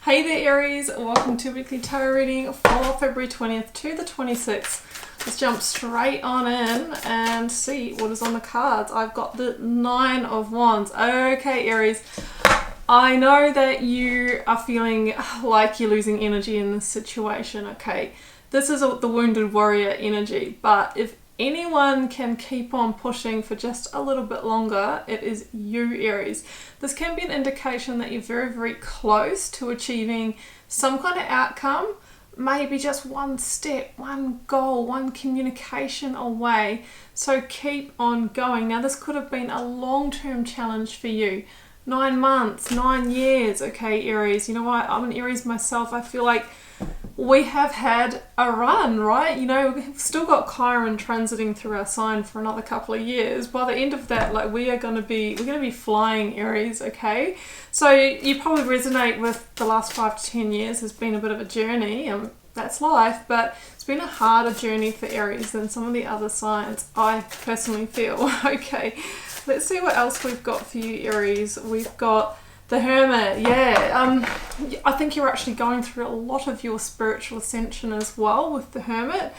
Hey there Aries, welcome to weekly tarot reading for February 20th to the 26th. Let's jump straight on in and see what is on the cards. I've got the 9 of Wands. Okay Aries, I know that you are feeling like you're losing energy in this situation, okay? This is the wounded warrior energy, but if anyone can keep on pushing for just a little bit longer, it is you, Aries. This can be an indication that you're very, very close to achieving some kind of outcome, maybe just one step, one goal, one communication away. So keep on going. Now, this could have been a long-term challenge for you. 9 months, 9 years, okay, Aries. You know what? I'm an Aries myself. I feel like we have had a run, right? You know, we've still got Chiron transiting through our sign for another couple of years. By the end of that, like, we're going to be flying, Aries, okay? So you probably resonate with the last 5 to 10 years has been a bit of a journey, and that's life, but it's been a harder journey for Aries than some of the other signs, I personally feel. Okay, let's see what else we've got for you, Aries. We've got the Hermit. Yeah, I think you're actually going through a lot of your spiritual ascension as well with the Hermit.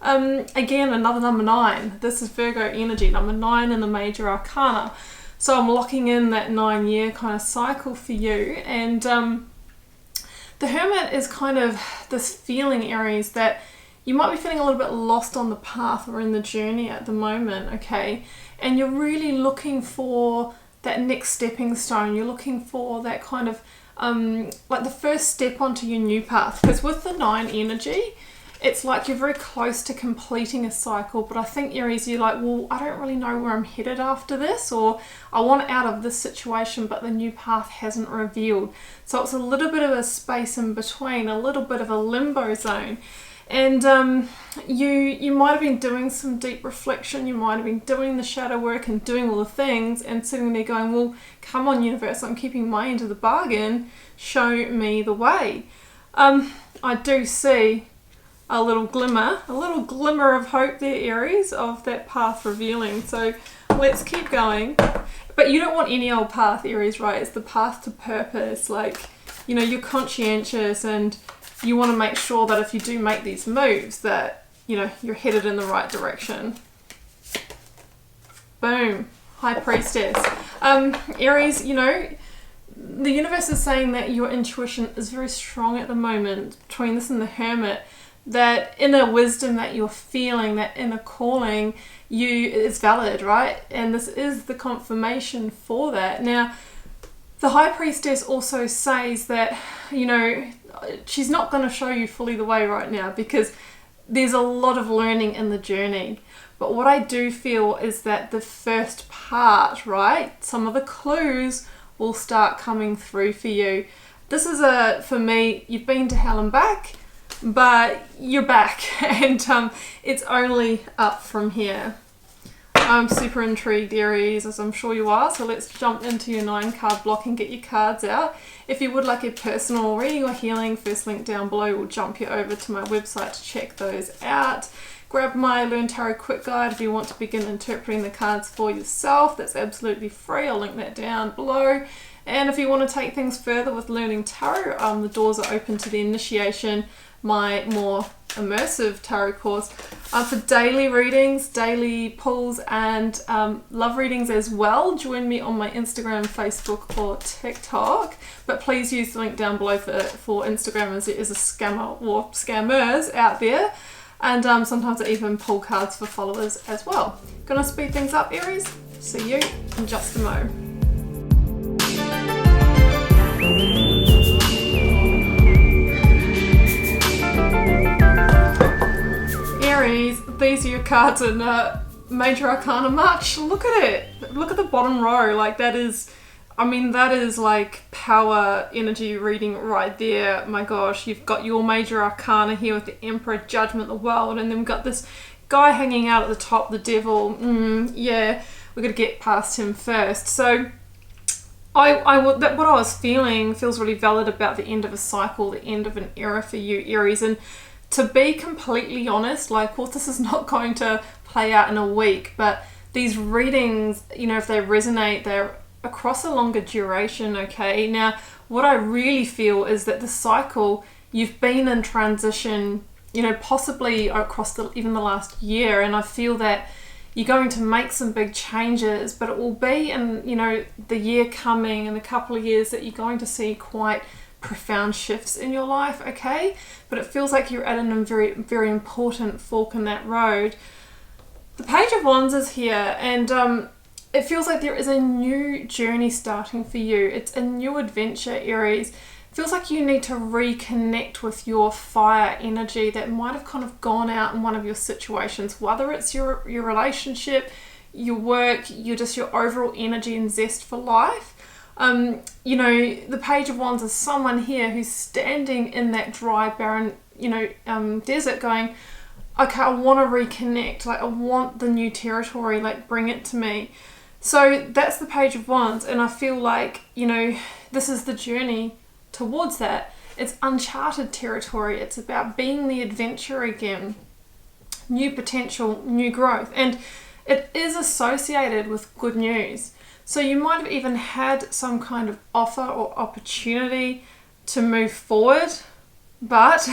Again, another number 9. This is Virgo energy, number 9 in the major arcana. So I'm locking in that 9-year kind of cycle for you. And the Hermit is kind of this feeling, Aries, that you might be feeling a little bit lost on the path or in the journey at the moment, okay? And you're really looking for that next stepping stone. You're looking for that kind of like the first step onto your new path, because with the 9 energy, it's like you're very close to completing a cycle, but I think Aries, you're like, well, I don't really know where I'm headed after this, or I want out of this situation, but the new path hasn't revealed. So it's a little bit of a space in between, a little bit of a limbo zone. And you might have been doing some deep reflection, you might have been doing the shadow work and doing all the things and sitting there going, well, come on universe, I'm keeping my end of the bargain, show me the way. I do see a little glimmer of hope there, Aries, of that path revealing. So let's keep going. But you don't want any old path, Aries, right? It's the path to purpose. Like, you know, you're conscientious and you want to make sure that if you do make these moves that, you know, you're headed in the right direction. Boom. High Priestess. Aries, you know, the universe is saying that your intuition is very strong at the moment between this and the Hermit. That inner wisdom that you're feeling, that inner calling, is valid, right? And this is the confirmation for that. Now, the High Priestess also says that, you know, she's not going to show you fully the way right now because there's a lot of learning in the journey. But what I do feel is that the first part, right, some of the clues will start coming through for you. This is for me, you've been to hell and back, but you're back and it's only up from here. I'm super intrigued, Aries, as I'm sure you are. So let's jump into your 9-card block and get your cards out. If you would like a personal reading or healing, first link down below will jump you over to my website to check those out. Grab my Learn Tarot Quick Guide if you want to begin interpreting the cards for yourself. That's absolutely free. I'll link that down below. And if you want to take things further with learning tarot, the doors are open to the initiation, my more immersive tarot course, for daily readings, daily pulls, and love readings as well. Join me on my Instagram, Facebook, or TikTok. But please use the link down below for Instagram, as there is a scammer or scammers out there. And sometimes I even pull cards for followers as well. Gonna speed things up, Aries. See you in just a mo. Aries, these are your cards in Major Arcana March. Look at it. Look at the bottom row. Like, that is, I mean, that is like power energy reading right there. My gosh, you've got your Major Arcana here with the Emperor, Judgment, the World, and then we've got this guy hanging out at the top, the Devil. Yeah, we're going to get past him first. So what I was feeling feels really valid about the end of a cycle, the end of an era for you, Aries. And to be completely honest, like, of course, this is not going to play out in a week, but these readings, you know, if they resonate, they're across a longer duration, okay? Now, what I really feel is that the cycle, you've been in transition, you know, possibly across even the last year, and I feel that you're going to make some big changes, but it will be in, you know, the year coming, in a couple of years, that you're going to see quite profound shifts in your life, okay? But it feels like you're at a very, very important fork in that road. The Page of Wands is here, and it feels like there is a new journey starting for you. It's a new adventure, Aries. It feels like you need to reconnect with your fire energy that might have kind of gone out in one of your situations, whether it's your relationship, your work, your overall energy and zest for life. You know, the Page of Wands is someone here who's standing in that dry, barren, desert going, okay, I want to reconnect. Like, I want the new territory, like, bring it to me. So that's the Page of Wands, and I feel like, you know, this is the journey towards that. It's uncharted territory. It's about being the adventurer again. New potential, new growth. And it is associated with good news. So you might have even had some kind of offer or opportunity to move forward, but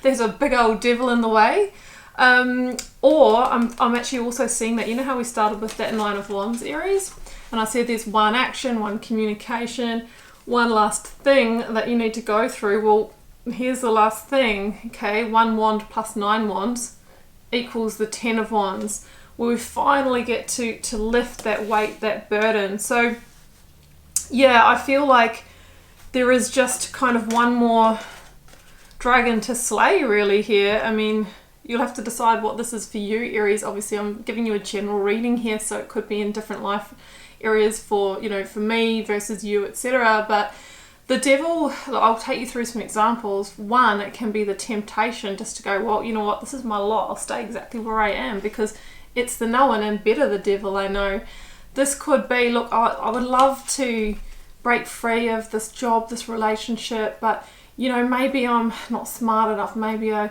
there's a big old devil in the way. Or I'm actually also seeing that, you know how we started with that Nine of Wands, Aries? And I said there's one action, one communication, one last thing that you need to go through. Well, here's the last thing, okay? 1 wand plus 9 wands equals the 10 of Wands, where we finally get to lift that weight, that burden. So yeah, I feel like there is just kind of one more dragon to slay really here. I mean, you'll have to decide what this is for you, Aries. Obviously, I'm giving you a general reading here, so it could be in different life areas for, you know, for me versus you, etc. But the devil, I'll take you through some examples. One, it can be the temptation just to go, well, you know what, this is my lot. I'll stay exactly where I am because it's the known, and better the devil I know. This could be, look, I would love to break free of this job, this relationship, but, you know, maybe I'm not smart enough. Maybe I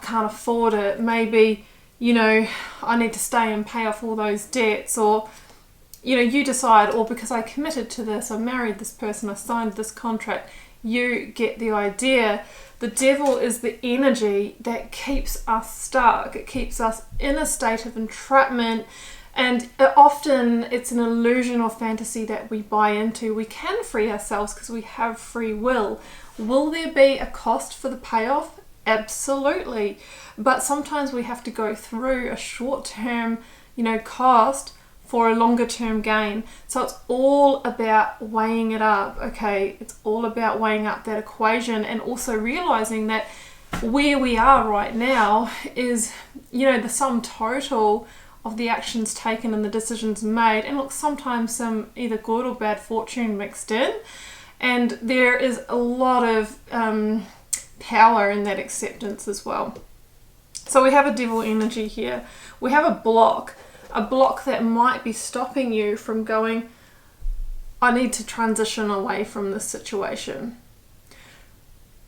can't afford it. Maybe, you know, I need to stay and pay off all those debts, or, you know, you decide, or because I committed to this, I married this person, I signed this contract. You get the idea. The devil is the energy that keeps us stuck. It keeps us in a state of entrapment, and often it's an illusion or fantasy that we buy into. We can free ourselves because we have free will. Will there be a cost for the payoff? Absolutely. But sometimes we have to go through a short-term, you know, cost for a longer term gain. So it's all about weighing it up, okay? It's all about weighing up that equation, and also realizing that where we are right now is, you know, the sum total of the actions taken and the decisions made. And look, sometimes some either good or bad fortune mixed in, and there is a lot of power in that acceptance as well. So we have a devil energy here. We have a block that might be stopping you from going, I need to transition away from this situation.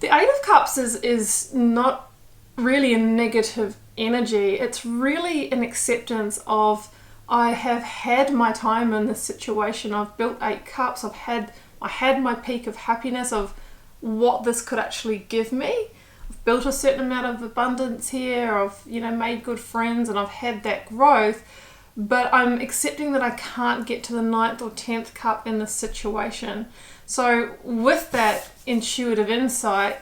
The Eight of Cups is not really a negative energy. It's really an acceptance of, I have had my time in this situation. I've built 8 cups. I had my peak of happiness of what this could actually give me. I've built a certain amount of abundance here. I've, you know, made good friends, and I've had that growth. But I'm accepting that I can't get to the 9th or 10th cup in this situation. So with that intuitive insight,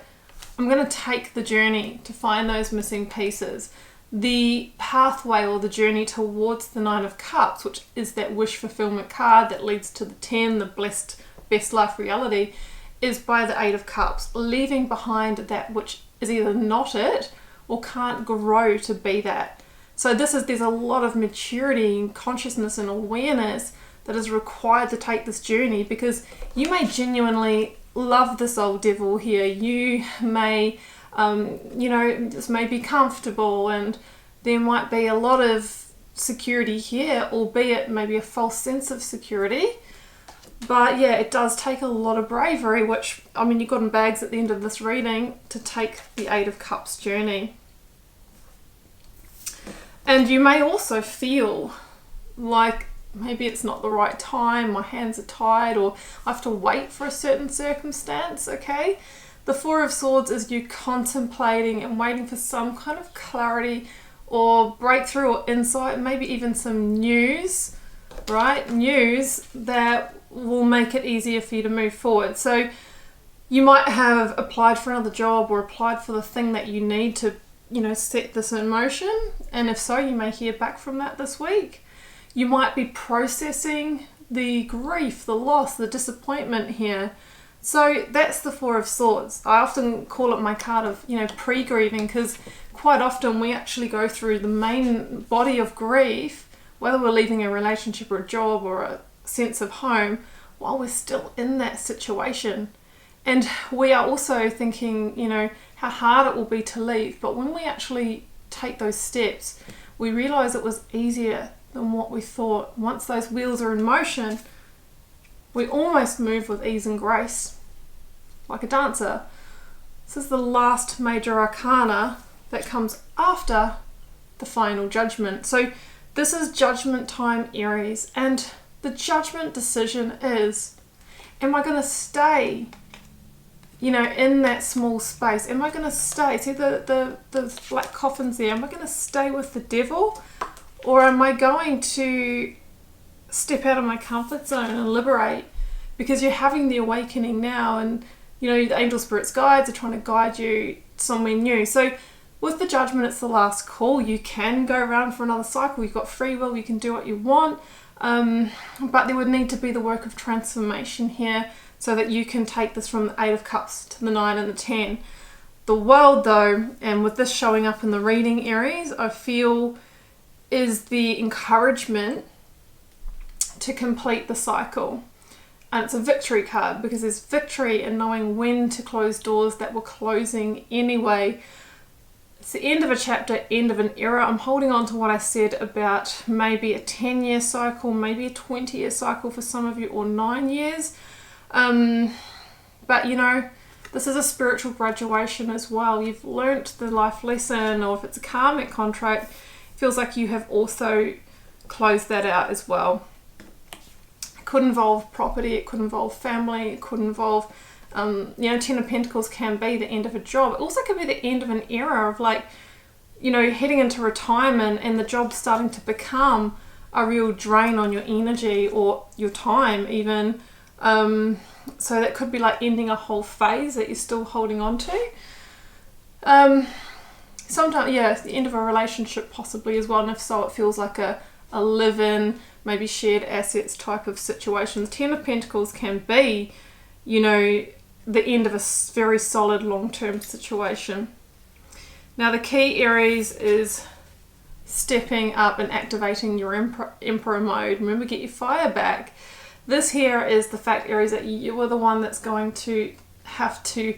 I'm going to take the journey to find those missing pieces. The pathway or the journey towards the 9 of Cups, which is that wish fulfillment card that leads to the 10, the blessed best life reality, is by the 8 of Cups, leaving behind that which is either not it or can't grow to be that. So there's a lot of maturity and consciousness and awareness that is required to take this journey, because you may genuinely love this old devil here. You may, this may be comfortable, and there might be a lot of security here, albeit maybe a false sense of security. But yeah, it does take a lot of bravery, which, I mean, you got in bags at the end of this reading to take the 8 of Cups journey. And you may also feel like maybe it's not the right time, my hands are tied, or I have to wait for a certain circumstance, okay? The Four of Swords is you contemplating and waiting for some kind of clarity or breakthrough or insight, maybe even some news, right? News that will make it easier for you to move forward. So you might have applied for another job or applied for the thing that you need to, you know, set this in motion. And if so, you may hear back from that this week. You might be processing the grief, the loss, the disappointment here. So that's the Four of Swords. I often call it my card of, you know, pre-grieving, because quite often we actually go through the main body of grief, whether we're leaving a relationship or a job or a sense of home, while we're still in that situation. And we are also thinking, you know, how hard it will be to leave. But when we actually take those steps, we realize it was easier than what we thought. Once those wheels are in motion, we almost move with ease and grace, like a dancer. This is the last major arcana that comes after the final judgment. So this is judgment time, Aries, and the judgment decision is, am I going to stay, you know, in that small space? Am I going to stay? See the black coffins there? Am I going to stay with the devil? Or am I going to step out of my comfort zone and liberate? Because you're having the awakening now, and, you know, the angel spirits guides are trying to guide you somewhere new. So with the judgment, it's the last call. You can go around for another cycle. You've got free will. You can do what you want. But there would need to be the work of transformation here so that you can take this from the 8 of Cups to the 9 and the 10. The world, though, and with this showing up in the reading, Aries, I feel is the encouragement to complete the cycle. And it's a victory card, because there's victory in knowing when to close doors that were closing anyway. It's the end of a chapter, end of an era. I'm holding on to what I said about maybe a 10-year cycle, maybe a 20-year cycle for some of you, or 9 years. But, you know, this is a spiritual graduation as well. You've learnt the life lesson, or if it's a karmic contract, it feels like you have also closed that out as well. It could involve property, it could involve family, it could involve, you know, 10 of Pentacles can be the end of a job. It also could be the end of an era of, like, you know, heading into retirement and the job starting to become a real drain on your energy or your time even. So that could be like ending a whole phase that you're still holding on to. Sometimes, yeah, it's the end of a relationship possibly as well, and if so, it feels like a live-in, maybe shared assets type of situations. 10 of Pentacles can be, you know, the end of a very solid long-term situation. Now the key, Aries, is stepping up and activating your Emperor mode. Remember, get your fire back. This here is the fact, Aries, that you are the one that's going to have to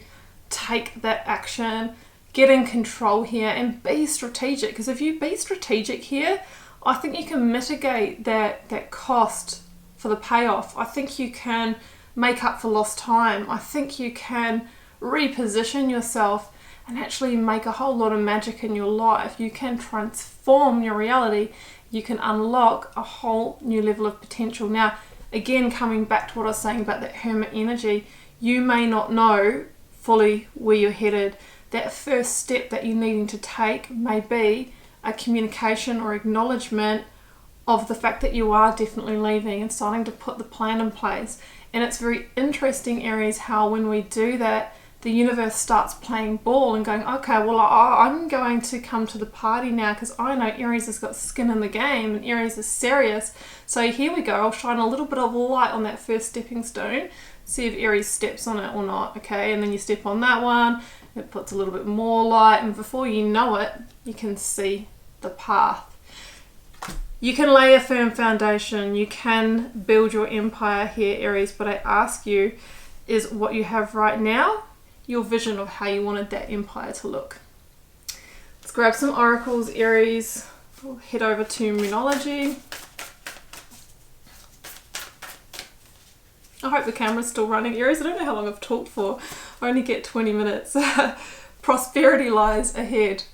take that action, get in control here, and be strategic. Because if you be strategic here, I think you can mitigate that cost for the payoff. I think you can make up for lost time. I think you can reposition yourself and actually make a whole lot of magic in your life. You can transform your reality. You can unlock a whole new level of potential. Now, again, coming back to what I was saying about that Hermit energy, you may not know fully where you're headed. That first step that you're needing to take may be a communication or acknowledgement of the fact that you are definitely leaving and starting to put the plan in place. And it's very interesting, Aries, how when we do that, the universe starts playing ball and going, okay, well, I'm going to come to the party now because I know Aries has got skin in the game and Aries is serious. So here we go. I'll shine a little bit of light on that first stepping stone, see if Aries steps on it or not, okay? And then you step on that one, it puts a little bit more light, and before you know it, you can see the path. You can lay a firm foundation, you can build your empire here, Aries, but I ask you, is what you have right now your vision of how you wanted that empire to look? Let's grab some oracles, Aries. We'll head over to Moonology. I hope the camera's still running, Aries. I don't know how long I've talked for. I only get 20 minutes. Prosperity lies ahead.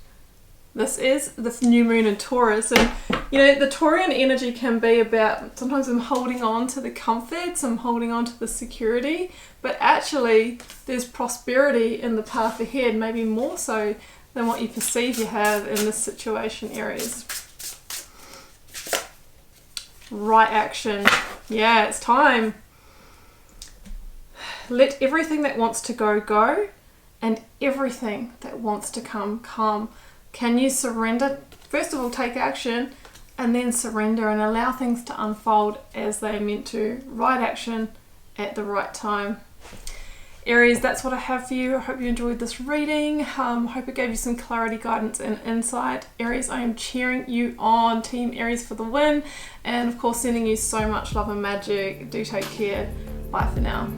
This is the new moon in Taurus, and you know, the Taurian energy can be about, sometimes I'm holding on to the comforts, I'm holding on to the security, but actually there's prosperity in the path ahead, maybe more so than what you perceive you have in this situation, Aries. Right action. Yeah, it's time. Let everything that wants to go, go, and everything that wants to come, come. Can you surrender? First of all, take action, and then surrender and allow things to unfold as they're meant to. Right action at the right time. Aries, that's what I have for you. I hope you enjoyed this reading. Hope it gave you some clarity, guidance, and insight. Aries, I am cheering you on. Team Aries for the win. And of course, sending you so much love and magic. Do take care. Bye for now.